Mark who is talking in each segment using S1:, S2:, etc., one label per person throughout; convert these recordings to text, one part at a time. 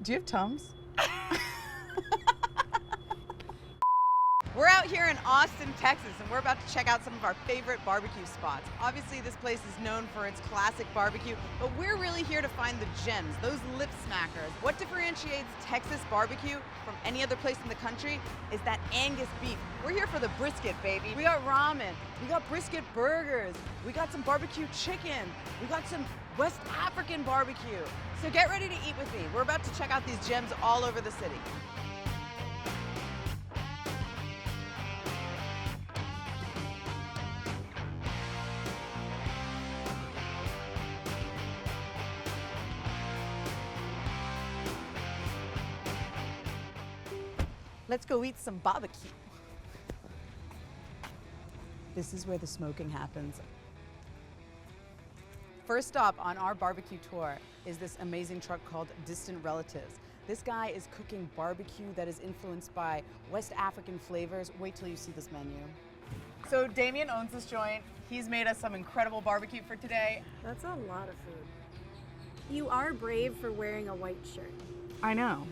S1: Do you have Tums? We're out here in Austin, Texas, and we're about to check out some of our favorite barbecue spots. Obviously, this place is known for its classic barbecue, but we're really here to find the gems, those lip smackers. What differentiates Texas barbecue from any other place in the country is that Angus beef. We're here for the brisket, baby. We got ramen, we got brisket burgers, we got some barbecue chicken, we got some West African barbecue. So get ready to eat with me. We're about to check out these gems all over the city. Let's go eat some barbecue. This is where the smoking happens. First stop on our barbecue tour is this amazing truck called Distant Relatives. This guy is cooking barbecue that is influenced by West African flavors. Wait till you see this menu. So Damien owns this joint. He's made us some incredible barbecue for today.
S2: That's a lot of food. You are brave for wearing a white shirt.
S1: I know.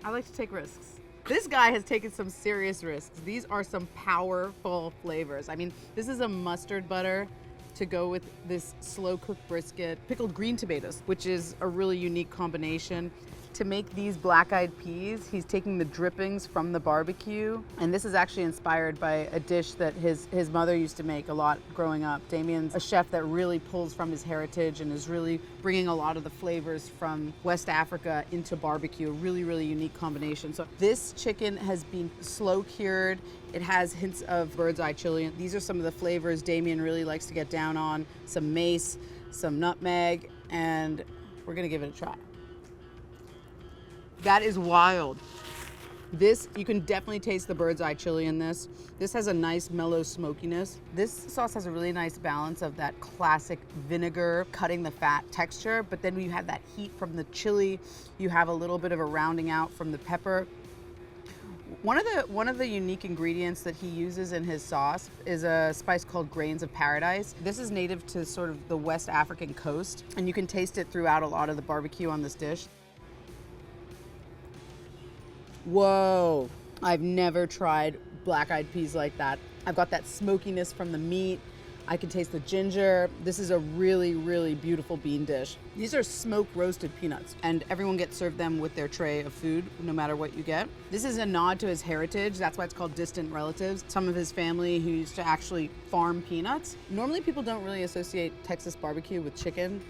S1: I like to take risks. This guy has taken some serious risks. These are some powerful flavors. I mean, this is a mustard butter to go with this slow cooked brisket, pickled green tomatoes, which is a really unique combination. To make these black-eyed peas, he's taking the drippings from the barbecue, and this is actually inspired by a dish that his mother used to make a lot growing up. Damien's a chef that really pulls from his heritage and is really bringing a lot of the flavors from West Africa into barbecue, a really, really unique combination. So this chicken has been slow cured. It has hints of bird's eye chili. These are some of the flavors Damien really likes to get down on. Some mace, some nutmeg, and we're gonna give it a try. That is wild. This, you can definitely taste the bird's eye chili in this. This has a nice mellow smokiness. This sauce has a really nice balance of that classic vinegar cutting the fat texture, but then you have that heat from the chili. You have a little bit of a rounding out from the pepper. One of the unique ingredients that he uses in his sauce is a spice called Grains of Paradise. This is native to sort of the West African coast, and you can taste it throughout a lot of the barbecue on this dish. Whoa, I've never tried black-eyed peas like that. I've got that smokiness from the meat. I can taste the ginger. This is a really, really beautiful bean dish. These are smoked roasted peanuts, and everyone gets served them with their tray of food, no matter what you get. This is a nod to his heritage. That's why it's called Distant Relatives. Some of his family who used to actually farm peanuts. Normally people don't really associate Texas barbecue with chicken,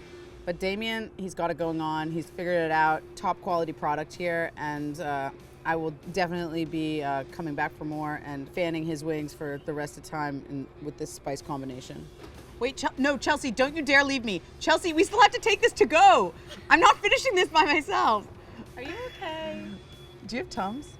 S1: but Damien, he's got it going on. He's figured it out. Top quality product here, and I will definitely be coming back for more and fanning his wings for the rest of the time with this spice combination. Wait, no, Chelsea, don't you dare leave me. Chelsea, we still have to take this to go. I'm not finishing this by myself.
S2: Are you okay?
S1: Do you have Tums?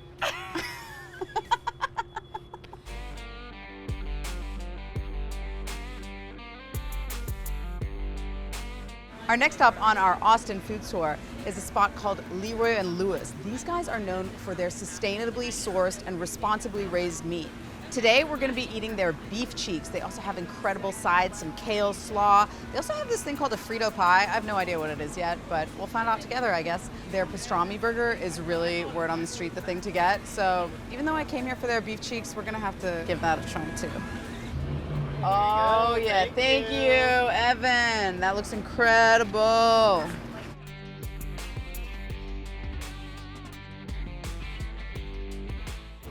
S1: Our next stop on our Austin food tour is a spot called Leroy Lewis. These guys are known for their sustainably sourced and responsibly raised meat. Today we're going to be eating their beef cheeks. They also have incredible sides, some kale, slaw. They also have this thing called a Frito pie. I have no idea what it is yet, but we'll find out together, I guess. Their pastrami burger is really, word on the street, the thing to get. So even though I came here for their beef cheeks, we're going to have to give that a try too. Oh yeah, thank you, Evan. That looks incredible.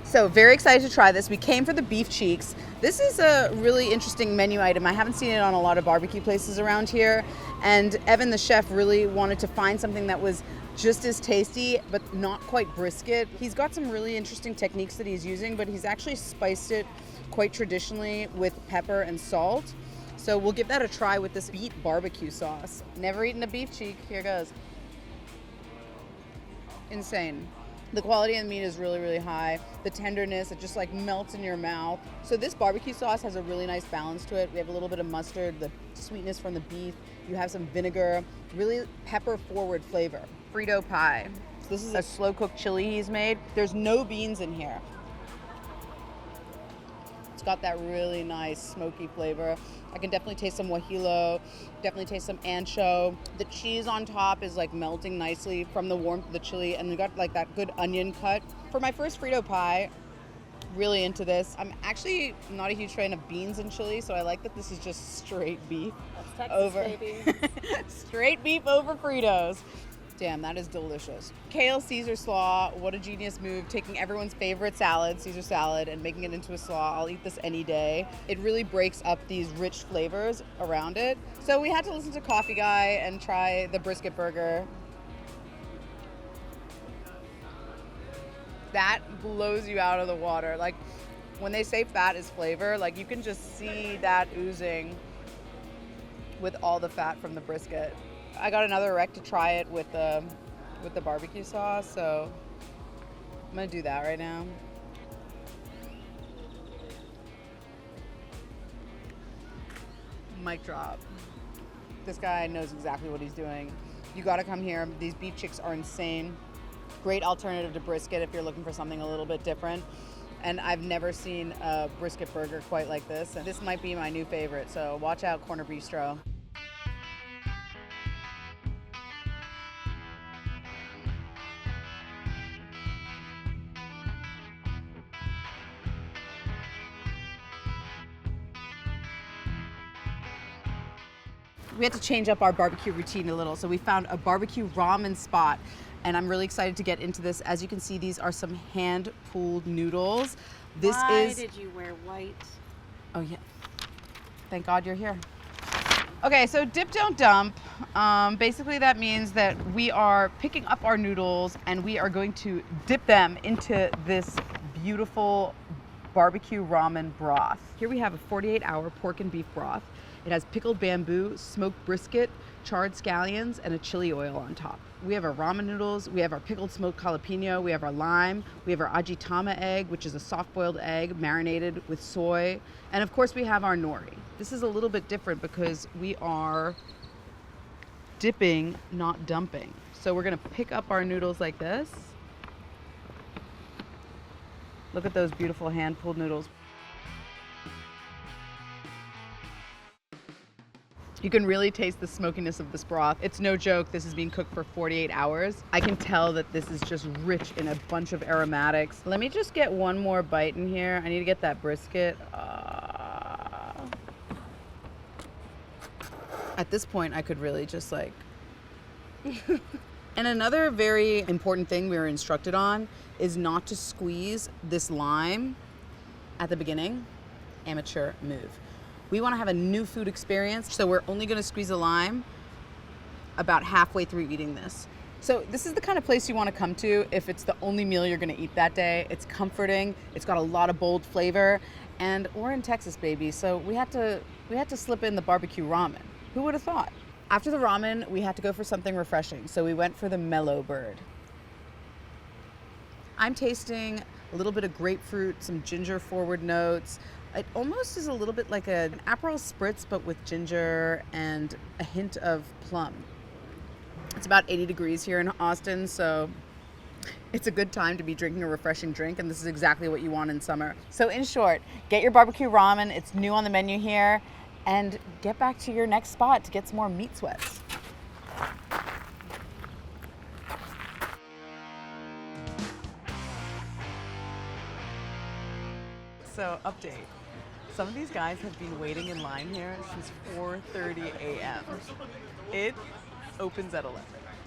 S1: So very excited to try this. We came for the beef cheeks. This is a really interesting menu item. I haven't seen it on a lot of barbecue places around here. And Evan, the chef, really wanted to find something that was just as tasty, but not quite brisket. He's got some really interesting techniques that he's using, but he's actually spiced it quite traditionally with pepper and salt. So we'll give that a try with this beet barbecue sauce. Never eaten a beef cheek, here goes. Insane. The quality of the meat is really, really high. The tenderness, it just like melts in your mouth. So this barbecue sauce has a really nice balance to it. We have a little bit of mustard, the sweetness from the beef. You have some vinegar, really pepper forward flavor. Frito pie. So this is a slow cooked chili he's made. There's no beans in here. It's got that really nice smoky flavor. I can definitely taste some guajillo, definitely taste some ancho. The cheese on top is like melting nicely from the warmth of the chili, and you got like that good onion cut. For my first Frito pie, really into this. I'm actually not a huge fan of beans and chili, so I like that this is just straight beef.
S2: That's Texas,
S1: over
S2: baby.
S1: straight beef over Fritos. Damn, that is delicious. Kale Caesar slaw, what a genius move. Taking everyone's favorite salad, Caesar salad, and making it into a slaw. I'll eat this any day. It really breaks up these rich flavors around it. So we had to listen to Coffee Guy and try the brisket burger. That blows you out of the water. Like, when they say fat is flavor, like you can just see that oozing with all the fat from the brisket. I got another rec to try it with the barbecue sauce, so I'm gonna do that right now. Mic drop. This guy knows exactly what he's doing. You gotta come here. These beef chicks are insane. Great alternative to brisket if you're looking for something a little bit different. And I've never seen a brisket burger quite like this. And this might be my new favorite, so watch out, Corner Bistro. We had to change up our barbecue routine a little, so we found a barbecue ramen spot, and I'm really excited to get into this. As you can see, these are some hand-pulled noodles.
S2: Why did you wear white?
S1: Oh yeah, thank God you're here. Okay, so dip, don't dump. Basically that means that we are picking up our noodles and we are going to dip them into this beautiful barbecue ramen broth. Here we have a 48-hour pork and beef broth. It has pickled bamboo, smoked brisket, charred scallions, and a chili oil on top. We have our ramen noodles, we have our pickled smoked jalapeno, we have our lime, we have our ajitama egg, which is a soft-boiled egg marinated with soy, and of course we have our nori. This is a little bit different because we are dipping, not dumping. So we're gonna pick up our noodles like this. Look at those beautiful hand-pulled noodles. You can really taste the smokiness of this broth. It's no joke, this is being cooked for 48 hours. I can tell that this is just rich in a bunch of aromatics. Let me just get one more bite in here. I need to get that brisket. At this point, I could really just like... And another very important thing we were instructed on is not to squeeze this lime at the beginning. Amateur move. We want to have a new food experience, so we're only going to squeeze a lime about halfway through eating this. So this is the kind of place you want to come to if it's the only meal you're going to eat that day. It's comforting, it's got a lot of bold flavor, and we're in Texas, baby, so we had to slip in the barbecue ramen. Who would have thought? After the ramen, we had to go for something refreshing, so we went for the Mellow Bird. I'm tasting a little bit of grapefruit, some ginger forward notes. It almost is a little bit like an Aperol Spritz, but with ginger and a hint of plum. It's about 80 degrees here in Austin, so it's a good time to be drinking a refreshing drink, and this is exactly what you want in summer. So in short, get your barbecue ramen. It's new on the menu here, and get back to your next spot to get some more meat sweats. So, update. Some of these guys have been waiting in line here since 4:30 a.m. It opens at 11.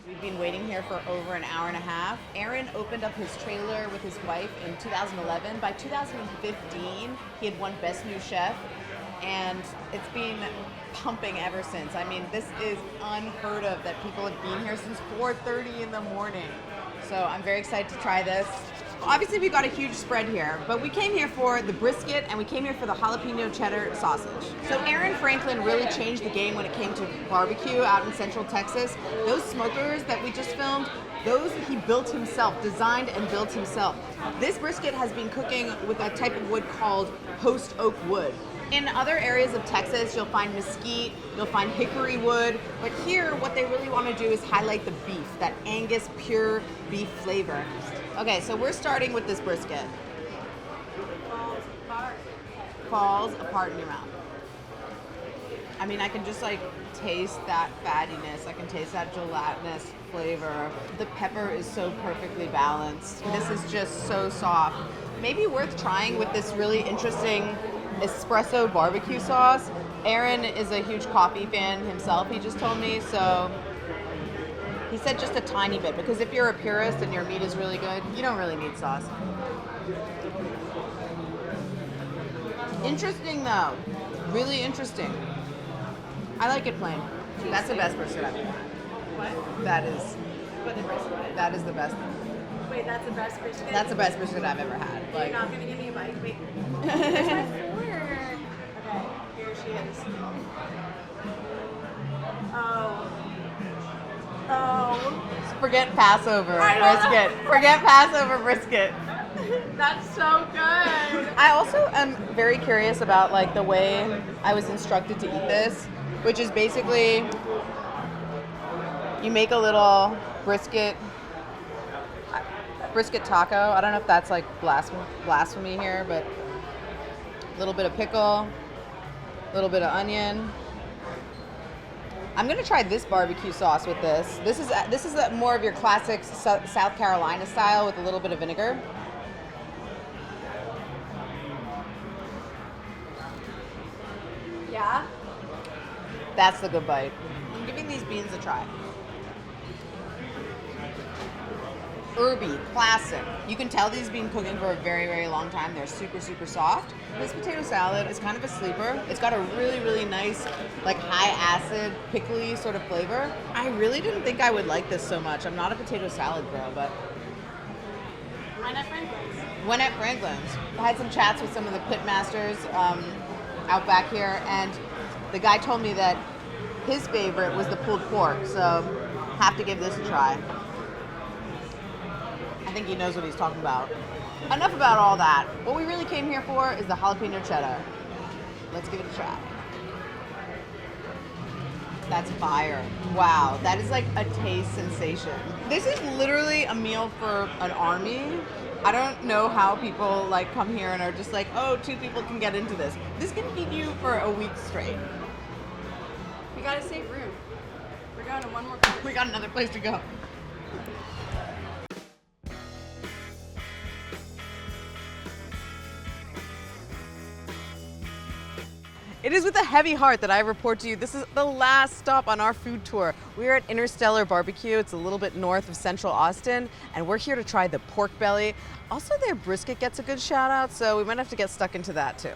S1: We've been waiting here for over an hour and a half. Aaron opened up his trailer with his wife in 2011. By 2015, he had won Best New Chef, and it's been pumping ever since. I mean, this is unheard of that people have been here since 4:30 in the morning. So I'm very excited to try this. Obviously, we've got a huge spread here, but we came here for the brisket and we came here for the jalapeno cheddar sausage. So Aaron Franklin really changed the game when it came to barbecue out in Central Texas. Those smokers that we just filmed, those he built himself, designed and built himself. This brisket has been cooking with a type of wood called post oak wood. In other areas of Texas, you'll find mesquite, you'll find hickory wood, but here what they really want to do is highlight the beef, that Angus pure beef flavor. Okay, so we're starting with this brisket. falls apart in your mouth. I mean, I can just like taste that fattiness. I can taste that gelatinous flavor. The pepper is so perfectly balanced. This is just so soft. Maybe worth trying with this really interesting espresso barbecue sauce. Aaron is a huge coffee fan himself, he just told me, so he said just a tiny bit, because if you're a purist and your meat is really good, you don't really need sauce. Interesting though, really interesting. I like it plain. That's the best brisket I've ever had.
S2: What?
S1: That is.
S2: But the brisket.
S1: That is the best.
S2: Wait, that's the best brisket?
S1: That's the best brisket I've ever had.
S2: You're
S1: Like,
S2: not going to give me a bite? Wait. Where's my fork? Okay, here she is. Oh. Oh.
S1: forget Passover
S2: I know.
S1: brisket. Forget Passover brisket.
S2: That's so good.
S1: I also am very curious about like the way I was instructed to eat this, which is basically you make a little brisket taco. I don't know if that's like blasphemy here, but a little bit of pickle, a little bit of onion. I'm gonna try this barbecue sauce with this. This is more of your classic South Carolina style with a little bit of vinegar.
S2: Yeah?
S1: That's the good bite. I'm giving these beans a try. Herby, classic. You can tell these have been cooking for a very, very long time. They're super, super soft. This potato salad is kind of a sleeper. It's got a really, really nice, like high acid, pickly sort of flavor. I really didn't think I would like this so much. I'm not a potato salad girl, but
S2: Wine at Franklin's.
S1: went at Franklin's. I had some chats with some of the pit masters out back here, and the guy told me that his favorite was the pulled pork, so have to give this a try. I think he knows what he's talking about. Enough about all that. What we really came here for is the jalapeno cheddar. Let's give it a try. That's fire. Wow, that is like a taste sensation. This is literally a meal for an army. I don't know how people like come here and are just like, oh, 2 people can get into this. This can feed you for a week straight.
S2: We gotta save room. We're going to one more place.
S1: We got another place to go. It is with a heavy heart that I report to you this is the last stop on our food tour. We're at Interstellar BBQ. It's a little bit north of Central Austin, and we're here to try the pork belly. Also, their brisket gets a good shout out, so we might have to get stuck into that too.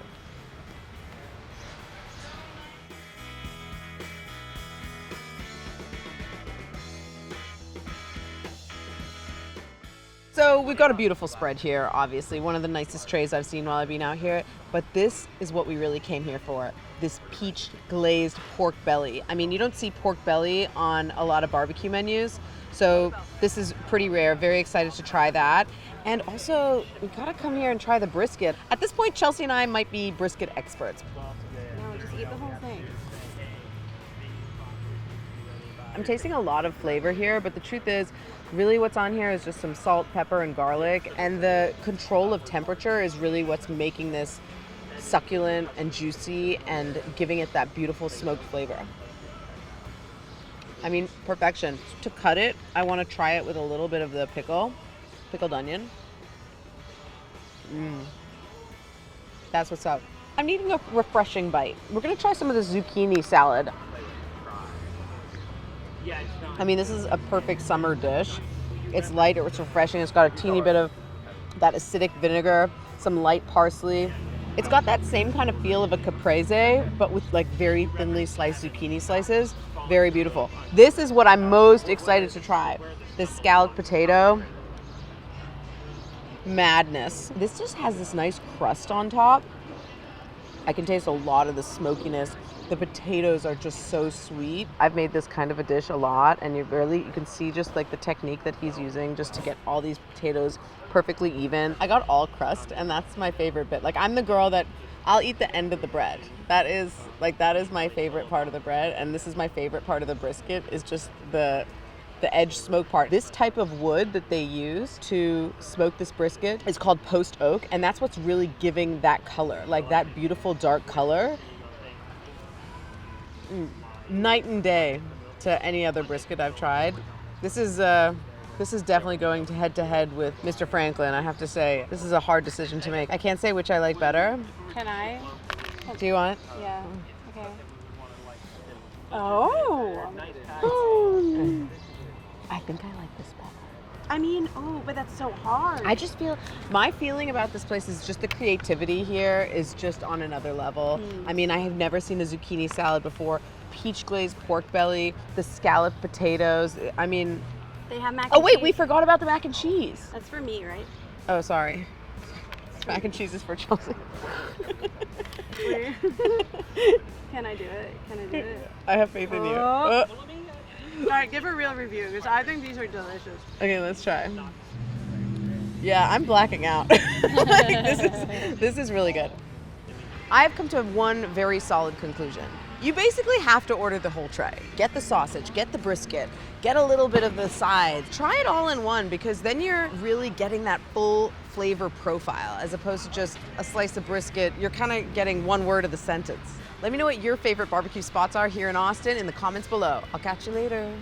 S1: So we've got a beautiful spread here, obviously. One of the nicest trays I've seen while I've been out here. But this is what we really came here for. This peach glazed pork belly. I mean, you don't see pork belly on a lot of barbecue menus. So this is pretty rare. Very excited to try that. And also, we gotta come here and try the brisket. At this point, Chelsea and I might be brisket experts.
S2: No, just eat the whole thing.
S1: I'm tasting a lot of flavor here, but the truth is, really what's on here is just some salt, pepper, and garlic, and the control of temperature is really what's making this succulent and juicy and giving it that beautiful smoked flavor. I mean, perfection. To cut it, I want to try it with a little bit of the pickled onion. That's what's up. I'm needing a refreshing bite. We're gonna try some of the zucchini salad. I mean, this is a perfect summer dish. It's light, it's refreshing. It's got a teeny bit of that acidic vinegar, some light parsley. It's got that same kind of feel of a caprese, but with like very thinly sliced zucchini slices. Very beautiful. This is what I'm most excited to try. This scalloped potato. Madness. This just has this nice crust on top. I can taste a lot of the smokiness. The potatoes are just so sweet. I've made this kind of a dish a lot, and you can see just like the technique that he's using just to get all these potatoes perfectly even. I got all crust, and that's my favorite bit. Like, I'm the girl that I'll eat the end of the bread. That is my favorite part of the bread, and this is my favorite part of the brisket, is just the the edge smoke part. This type of wood that they use to smoke this brisket is called post oak, and that's what's really giving that color, like that beautiful dark color. Night and day to any other brisket I've tried. This is definitely going head to head with Mr. Franklin. I have to say, this is a hard decision to make. I can't say which I like better.
S2: Can I?
S1: Do you want?
S2: Yeah. Okay. Oh.
S1: I think I like this better.
S2: I mean, but that's so hard.
S1: I just feel, my feeling about this place is just the creativity here is just on another level. I mean, I have never seen a zucchini salad before. Peach glazed pork belly, the scalloped potatoes. I mean,
S2: they have mac and
S1: oh wait,
S2: cheese.
S1: we forgot about the mac and cheese.
S2: That's for me, right?
S1: Oh, sorry. Mac and cheese is for Chelsea.
S2: Can I do it? Can I do it?
S1: I have faith in you.
S2: All right, give a real review because I think these are delicious.
S1: Okay, let's try. Yeah, I'm blacking out. This is really good. I've come to one very solid conclusion. You basically have to order the whole tray. Get the sausage, get the brisket, get a little bit of the sides. Try it all in one because then you're really getting that full flavor profile as opposed to just a slice of brisket. You're kind of getting one word of the sentence. Let me know what your favorite barbecue spots are here in Austin in the comments below. I'll catch you later.